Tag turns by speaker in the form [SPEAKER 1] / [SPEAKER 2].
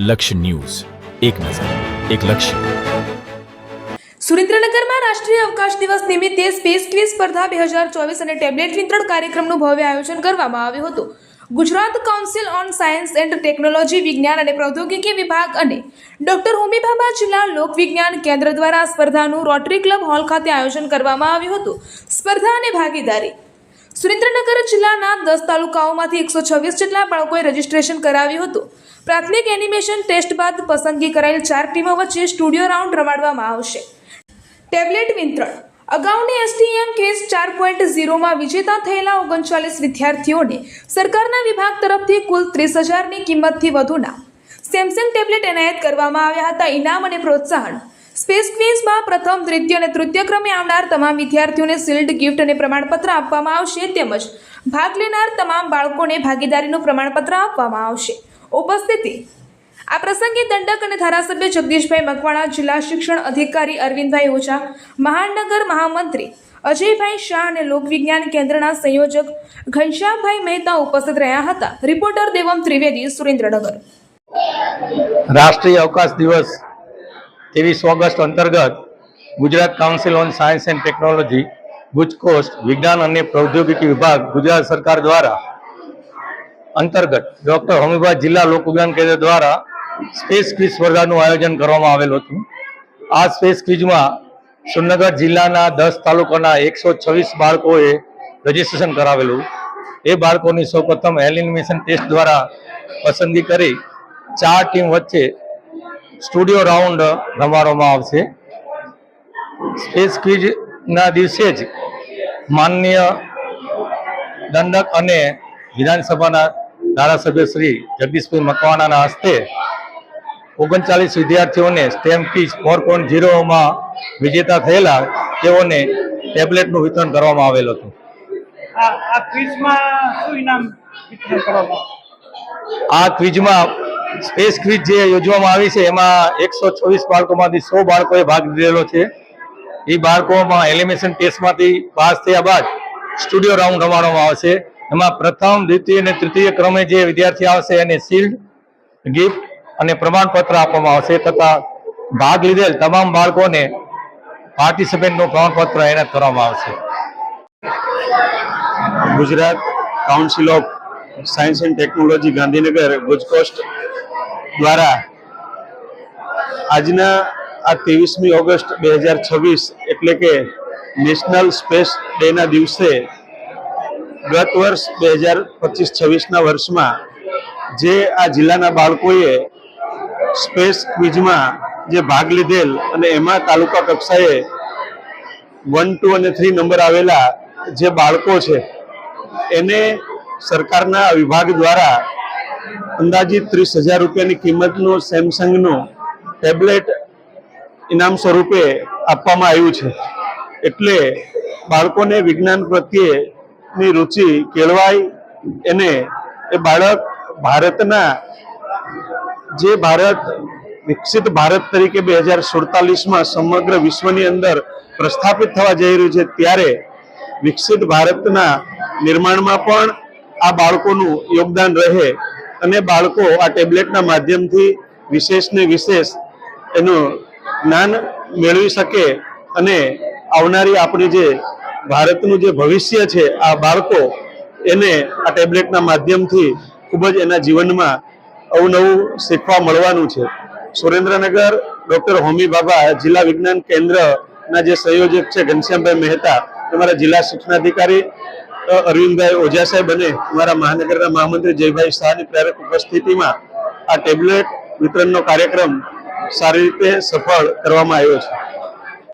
[SPEAKER 1] લક્ષ્ય ન્યૂઝ, એક નજર, એક લક્ષ્ય.
[SPEAKER 2] સુરેન્દ્રનગરમાં રાષ્ટ્રીય અવકાશ દિવસ નિમિત્તે સ્પેસ ક્વિઝ સ્પર્ધા 2024 અને ટેબ્લેટ વિતરણ કાર્યક્રમનું ભવ્ય આયોજન કરવામાં આવ્યું હતું. Gujarat council on science and technology વિજ્ઞાન અને પ્રૌદ્યોગિકી વિભાગ અને ડોક્ટર હોમી ભાભા જિલ્લા લોક વિજ્ઞાન કેન્દ્ર દ્વારા સ્પર્ધાનું રોટરી ક્લબ હોલ ખાતે આયોજન કરવામાં આવ્યું હતું. સ્પર્ધા અને ભાગીદારી. સુરેન્દ્રનગર જિલ્લાના 10 તાલુકાઓમાંથી 126 જેટલા બાળકોએ રજીસ્ટ્રેશન કરાવ્યું હતું. પ્રાથમિક એનિમેશન ટેસ્ટ બાદ પસંદગી કરાયેલ 4 ટીમો વચ્ચે સ્ટુડિયો રાઉન્ડ રમાડવામાં આવશે. ટેબ્લેટ વિતરણ. અગાઉની એસટીએમ ક્વિઝ 4.0માં વિજેતા થયેલા 39 વિદ્યાર્થીઓને સરકારના વિભાગ તરફથી કુલ 30,000ની કિંમતથી વધુના સેમસંગ ટેબ્લેટ એનાયત કરવામાં આવ્યા હતા. ઇનામ અને પ્રોત્સાહન. સ્પેસ ક્વિઝમાં પ્રથમ, દ્વિતીય અને તૃતીય ક્રમે આવનાર તમામ વિદ્યાર્થીઓને શિલ્ડ, ગિફ્ટ અને પ્રમાણપત્ર આપવામાં આવશે તેમજ ભાગ લેનાર તમામ બાળકોને ભાગીદારીનું પ્રમાણપત્ર આપવામાં આવશે. ઉપસ્થિતિ. આ પ્રસંગે દંડક અને ધારાસભ્ય જગદીશભાઈ મકવાણા, જિલ્લા શિક્ષણ અધિકારી અરવિંદભાઈ ઓઝા, મહાનગર મહામંત્રી અજયભાઈ શાહ અને લોકવિજ્ઞાન કેન્દ્રના સંયોજક ઘનશ્યામભાઈ મહેતા ઉપસ્થિત રહ્યા હતા. રિપોર્ટર દેવમ ત્રિવેદી, સુરેન્દ્રનગર.
[SPEAKER 3] રાષ્ટ્રીય અવકાશ દિવસ 23 ઓગસ્ટ અંતર્ગત Gujarat council on science and technology ગુજકોસ્ટ વિજ્ઞાન અને પ્રૌદ્યોગિકી વિભાગ ગુજરાત સરકાર દ્વારા અંતર્ગત ડોક્ટર હોમીભાભા જિલ્લા લોક વિજ્ઞાન કેન્દ્ર દ્વારા સ્પેસ ક્વિઝ સ્પર્ધાનું આયોજન કરવામાં આવેલું હતું. આ સ્પેસ ક્વિઝમાં સુરેન્દ્રનગર જિલ્લાના 10 તાલુકાના 126 બાળકોએ રજીસ્ટ્રેશન કરાવેલું. એ બાળકોની સૌપ્રથમ એલિમિનેશન ટેસ્ટ દ્વારા પસંદગી કરી 4 ટીમ વચ્ચે સ્ટુડિયો રાઉન્ડ રમાડવામાં આવશે. સ્પેસ ક્વિઝના દિવસે જ માનનીય દંડક અને વિધાનસભાના ધારાસભ્ય શ્રી જગદીશભાઈ મકવાણાના હસ્તે 39 વિદ્યાર્થીઓને સ્ટેમ ક્વિઝ 4.0માં વિજેતા થયેલા તેઓને ટેબ્લેટનું વિતરણ કરવામાં આવેલું હતું.
[SPEAKER 4] આ ક્વિઝમાં શું ઇનામ વિતરણ કરવામાં?
[SPEAKER 3] આ ક્વિઝમાં સ્પેસ ક્વિઝ જે યોજવામાં આવી છે એમાં 126 બાળકોમાંથી 100 બાળકોએ ભાગ લીધેલો છે. એ બાળકોમાં એલિમિનેશન ટેસ્ટમાંથી પાસ થયા બાદ સ્ટુડિયો રાઉન્ડ રમાડવામાં આવશે. એમાં પ્રથમ, દ્વિતીય અને તૃતીય ક્રમે જે વિદ્યાર્થી આવશે એને શિલ્ડ, ગિફ્ટ અને પ્રમાણપત્ર આપવામાં આવશે તથા ભાગ લીધેલ તમામ બાળકોને પાર્ટિસિપેન્ટનું પ્રમાણપત્ર એનાયત કરવામાં આવશે.
[SPEAKER 5] Gujarat council of science and technology Gandhinagar ગુજકોસ્ટ દ્વારા આજના આ 23મી ઓગસ્ટ 2026 એટલે કે નેશનલ સ્પેસ ડેના દિવસે ગત વર્ષ 2025-26ના વર્ષમાં જે આ જિલ્લાના બાળકોએ સ્પેસ ક્વિઝમાં જે ભાગ લીધેલ અને એમાં તાલુકા કક્ષાએ 1, 2 અને 3 નંબર આવેલા જે બાળકો છે એને સરકારના વિભાગ દ્વારા અંદાજિત 30,000 રૂપિયાની કિંમતનું સેમસંગનું ટેબ્લેટ ઇનામ સ્વરૂપે આપવામાં આવ્યું છે. એટલે બાળકોને વિજ્ઞાન પ્રત્યેની રુચિ કેળવાય એને એ બાળક ભારતના જે ભારત વિકસિત ભારત તરીકે 2047માં સમગ્ર વિશ્વની અંદર પ્રસ્થાપિત થવા જઈ રહ્યું છે ત્યારે વિકસિત ભારતના નિર્માણમાં પણ આ બાળકોનું યોગદાન રહે અને બાળકો આ ટેબ્લેટના માધ્યમથી વિશેષને વિશેષ એનું જ્ઞાન મેળવી શકે અને આવનારી આપણી જે ભારતનું જે ભવિષ્ય છે આ બાળકો એને આ ટેબ્લેટના માધ્યમથી ખૂબ જ એના જીવનમાં અવનવું શીખવા મળવાનું છે. સુરેન્દ્રનગર ડોક્ટર હોમી ભાભા જિલ્લા વિજ્ઞાન કેન્દ્રના જે સંયોજક છે ઘનશ્યામભાઈ મહેતા, તમારા જિલ્લા શિક્ષણાધિકારી અરવિંદભાઈ ઓઝા સાહેબ અને અમારા મહાનગરના મહામંત્રી જયભાઈ શાહની પ્રેરક ઉપસ્થિતિમાં આ ટેબ્લેટ વિતરણનો કાર્યક્રમ સારી રીતે સફળ કરવામાં આવ્યો છે.